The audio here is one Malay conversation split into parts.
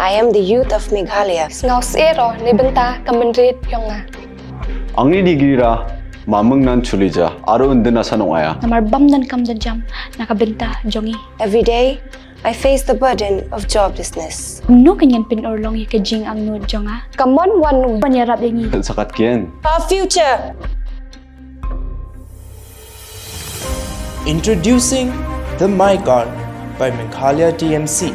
I am the youth of Meghalaya. Ngau sero ni benta kamenrit yonga. Angni digira mamung nan chulija aro undina sanongaya. Namar bam dan kam dan jam nakabenta jongi. Every day, I face the burden of joblessness. No kanyan pinorlong ya kajing ang nuod jonga. Kamon wan Panyarap dengi. Sakat kian. Our future! Introducing the MyCard by Meghalaya TMC.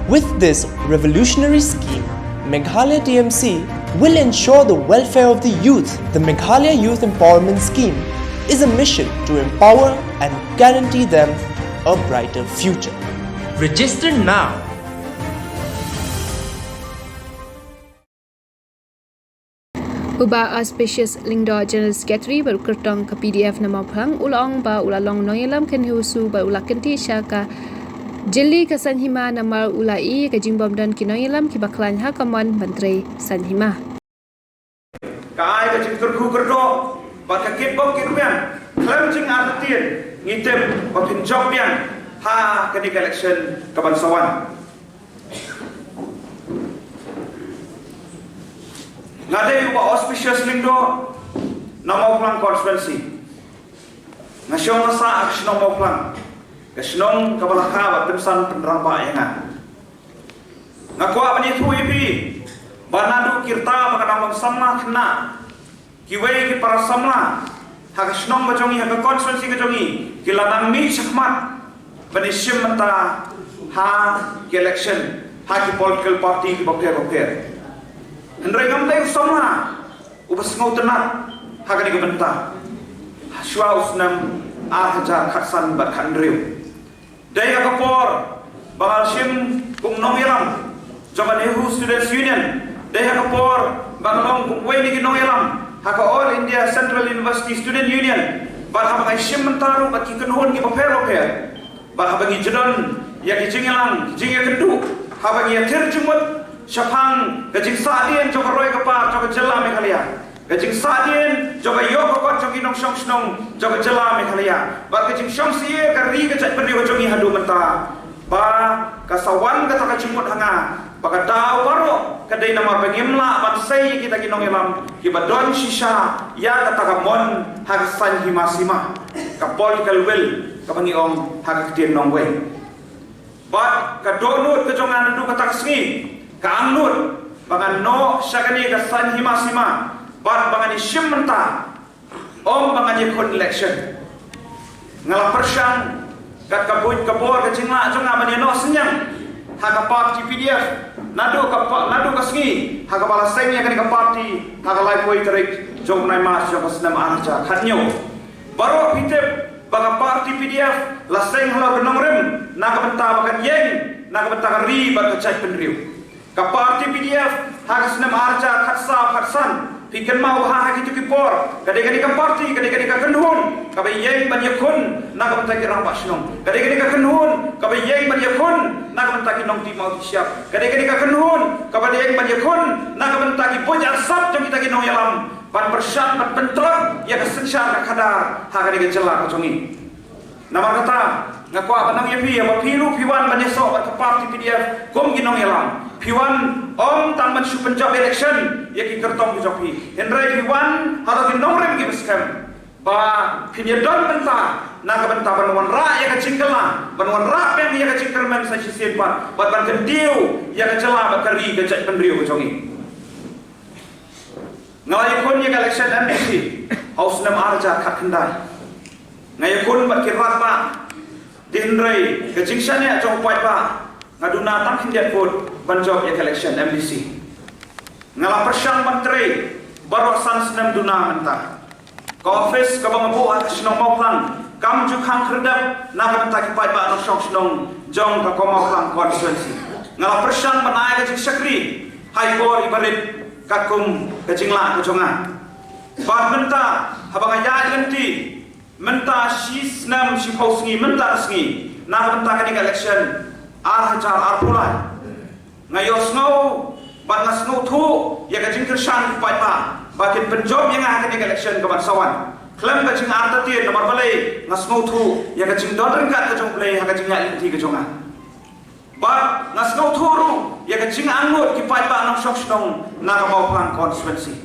With this revolutionary scheme, Meghalaya TMC will ensure the welfare of the youth. The Meghalaya Youth Empowerment Scheme is a mission to empower and guarantee them a brighter future. Register now. Uba auspicious Lingdo General Secretary berkertong ke PDF nama phang ulang ba ulalong noyelam kan husu ba ulakenti syaka Jeli ke Sanhima namar ulai ke Jingbom dan kinoyelam ki baklan ha kaman Menteri Sanhima. Kai ke jing terku kerdo ba ka kit bok kit pian klem jing artien ngitem ba pin job pian ha ke di election ke bangsawan. Ngade uba auspicious lingdo nama plan constituency. Nasyong masa action nama plan. Kesenong kabalaka bat pensan penerang ba yang ngakwa bani thu ipi banadu kirta makadam samna khna kiwei ki para samla ha kesenong bajongi ha constituency kejongi kiladang mi sakmat bani shimta ha ki election ha ki political party ki bokher hendrai gamtai samla ubas ngau tenat ha kani gebenta shwa usnam hajar khatsan bat khandriu Daya kapor bakal sim kung nongiram jaman Nehu Students Union daya kapor bakal kung weni ki nongiram haka All India Central University Student Union bakal bakal sim mentaru baki kenhon ki paper bakal bagi jedon ya ki jingelang jinge kendu habang ya terjumut syapang kajing sadien coba roy kapar coba jela Meghalaya kajing sadien coba yo kokot coba nong song snong coba jela Meghalaya ba kajing song sie kari kajat pendewa jongi hadu menta ba kasawan kata kajimut hanga ba kadau baro kadai nama pengimla ban sei kita kinong elam kibadon shisha ya kata kamon hagsan himasima ka political will kabangi om hagtien nong we ba kadonut kejongan ndu kata kesngi ka angnut bangan no syagani kasan himasima bat bangan isim menta om bangan yakun election ngalah persang kat kabut kabor kecingla jonga bani no senyang ha party PDF nadu kasngi ha bala sengnya kani ka party ha lai poi tarik jong nai mas jong senam arja khatnyo baro pitep banga party PDF la seng hala benong rem na ka benta bakan yeng na ka benta ri ba ka chai penriu ka party PDF ha senam arja khatsan Pikan mau ha gitu kipor, kadang-kadang ka party, kadang-kadang ka kenhun, kabayeng banyakun, nakamta ki rang pasnong, kadang-kadang ka kenhun, kabayeng banyakun, nakamta ki nong ti mau siap, kadang-kadang ka kenhun, kabayeng banyakun, nakamta ki bojar sab jong kita ki nong yalam, pan persat pan pentrok, ya kesensyar ka kadar, ha kadang jela ka jongi. Nama kata ngakwa banang yepi ya piru piwan banyeso ka party PDF kom ki nong yalam. Piwan om tang mensu penjab election ya ki kertong ki jopi hendrai piwan haro ki nomrem ki beskam ba pinyedon benta na ka benta banwan ra ya ka cingkela banwan ra pem ya ka cingkelmen sa sisien pa bat ban kendiu ya ka jela ba kari ka cak pendriu ka jongi ngalai kon ya ka election MDC haus nam arja khat kendai ngai kon bat ki rat ba dindrai ka cingsan ya jong pai ba ngaduna tam hindiat pun banjob ya election MDC ngala persang menteri baru sans nem duna menta ka office ka bangabu at snong moklang kam ju khang khredap na menta ki pai ba no song snong jong ka komoklang constituency ngala persang banai ka jing sakri hai bor ibalit kakum ka jingla ka jonga ba menta habang ya genti menta sis nam si pausngi menta sngi na menta ka election hajar pulai ngayos ngau bat ngas ngau thu ya ka jing kersan pai pa bakin penjob yang akan di election ke bangsawan klaim ka jing arta tien nomor balai ngas ngau thu ya ka jing don kat ka jong play ha ka jing ya ling thi ka jonga ba ngas ngau thu ru ya ka jing angut ki pai ba nong shok snong na ka mau plan constituency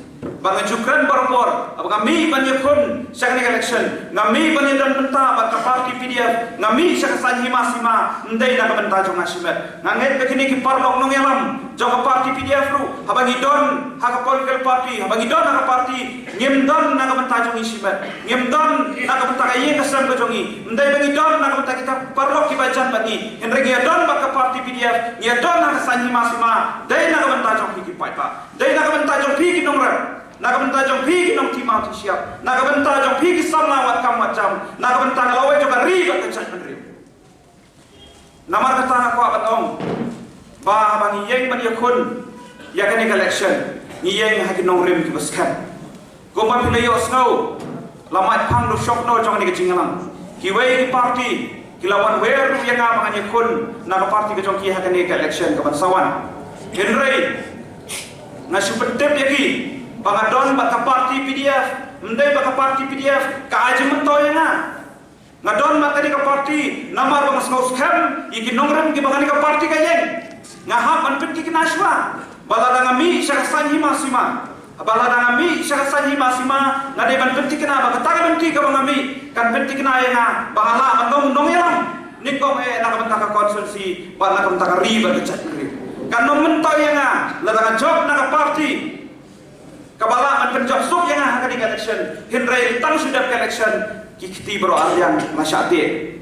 ba ngajukran barpor ab kami banyak kun second election ngami banyak dan benta ba ka parti PDF ngami sa kasan hima ndai na ka benta jong asimet nganget bekini ki parlok nong yalam jong parti PDF ru habangi don ha ka political party habangi don ha ka party ngem don na ka benta jong isimet ngem don na ka benta ka ye ka sam ka jongi ndai bangi don na ka benta kita parlok ki bajan bani henre ge don ba ka parti PDF ye don na ka san hima dai na ka benta jong ki pai pa dai na ka benta jong ki nong ra nak benta jong pi ki nong timau ti siap nak benta jong pi ki sama wat kam macam nak benta lawe jong ri ba ke chat menri namar kata ko abat ong ba bang yeng ban yakun ya kan election ni yeng ha ki nong rim ki baskan ko ma pile yo snow lamat phang do shop no jong ni ke jingalam ki wei ki party ki lawan wer ru yang bang yakun nak party ke jong ki ha kan election ke bansawan henry ngasu pedep yaki Bangadon baka parti PDF, mendai baka parti PDF, ka aja mentoy nga. Ngadon maka di ka parti, namar bang ngau scam, iki nongren ki bangani ka parti ka yen. Ngahap an penti ki naswa. Balada ngami syaka sanhi masima. Balada ngami syaka sanhi masima, ngade ban penti kena baka taga penti ka bangami, kan penti kena yang bangala mandong nong yang. Nikong nak bentaka konsulsi, nak bentaka riba ke chat ri. Kan nong mentoy nga, ladang job nak parti. Kabala man penjab sub yang akan di election Henry tang sudah ke election kikti bro alian masyate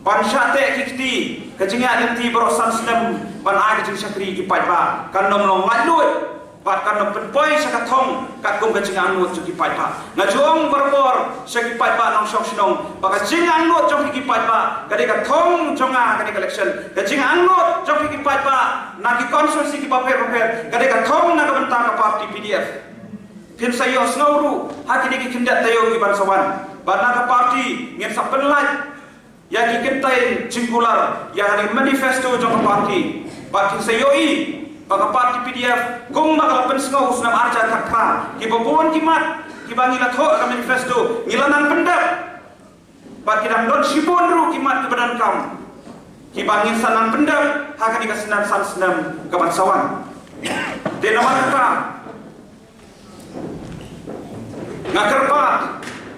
pansyate kikti kejengnya nanti bro sansnem ban ai kejeng sakri ki pai ba kan nom long lai lut bat kan nom penpoi sakathong kat kum kejeng anut ki pai ba ngajong berbor saki pai ba nong sok sinong ba kejeng anut jong ki pai ba kade ka thong jonga kade election kejeng anut jong ki pai ba naki konsulsi ki paper kade ka thong na ka benta ka parti PDF pin sayo snowru haki diki kindat tayo ki bansawan bana ka parti ngem sa penlai ya ki kentai cingkular ya hari manifesto jong parti ba kin sayo i ba parti PDF kum ba pen snow usnam arja kakra ki bobon ki mat ki bangila tho ka manifesto ngilanan pendak ba kidam don sibon ru ki mat ki badan kam ki bangin sanan pendam haka di kasinan sansnam ke bansawan de nomor kata ngakerpat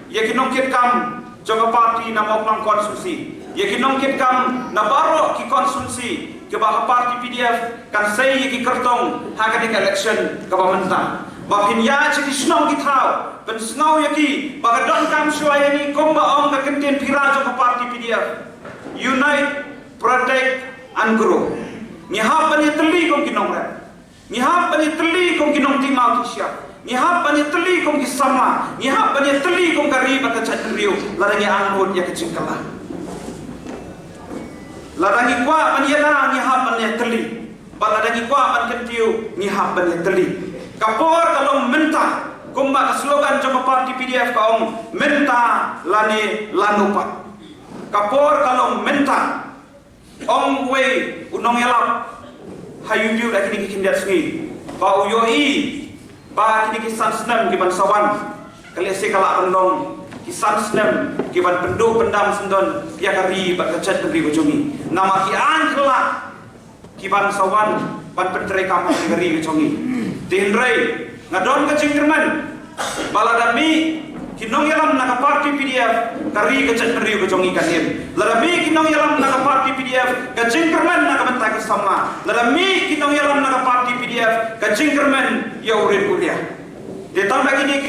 ya kinongkit kam joga parti na moklang konsulsi ya kinongkit kam na baro ki konsulsi ke bah parti PDF kan sei ki kertong haka di election ke bamenta bahin ya ci snong ki thau ben snau ya ki bagadon kam suaya ni komba ong ka kenten pira joga parti PDF unite protect and grow. Ngihap bani teli kong kinong rep. Ngihap bani teli kong kinong timau kisya. Ngihap bani teli kong kisama. Ngihap bani teli kong kariba ka chat riu. Larangi angut ya kecingkala. Larangi kwa bani yana ngihap bani teli. Balarangi kwa bani kentiu ngihap bani teli. Kapor kalau menta kumba slogan joma parti PDF kaum menta lani lanupa. Kapor kalau menta Ong wei unong yalap hayu diu dak kini kindat sungi ba uyoi ba kini kisan senam ki bansawan kali sekala rendong kisan senam ki ban pendu pendam sendon ya kari ba kecet negeri bojongi nama ki an kelak ki bansawan ban pentre kampung negeri bojongi tinrei ngadon ke cingkerman baladami kinong yalam nak parti PDF kari kecet negeri bojongi kanim ladami kinong yalam nak parti PDF kecingkerman nak bentak sama ladami kinong yalam nak parti PDF kecingkerman ya urin kuliah ditambah gini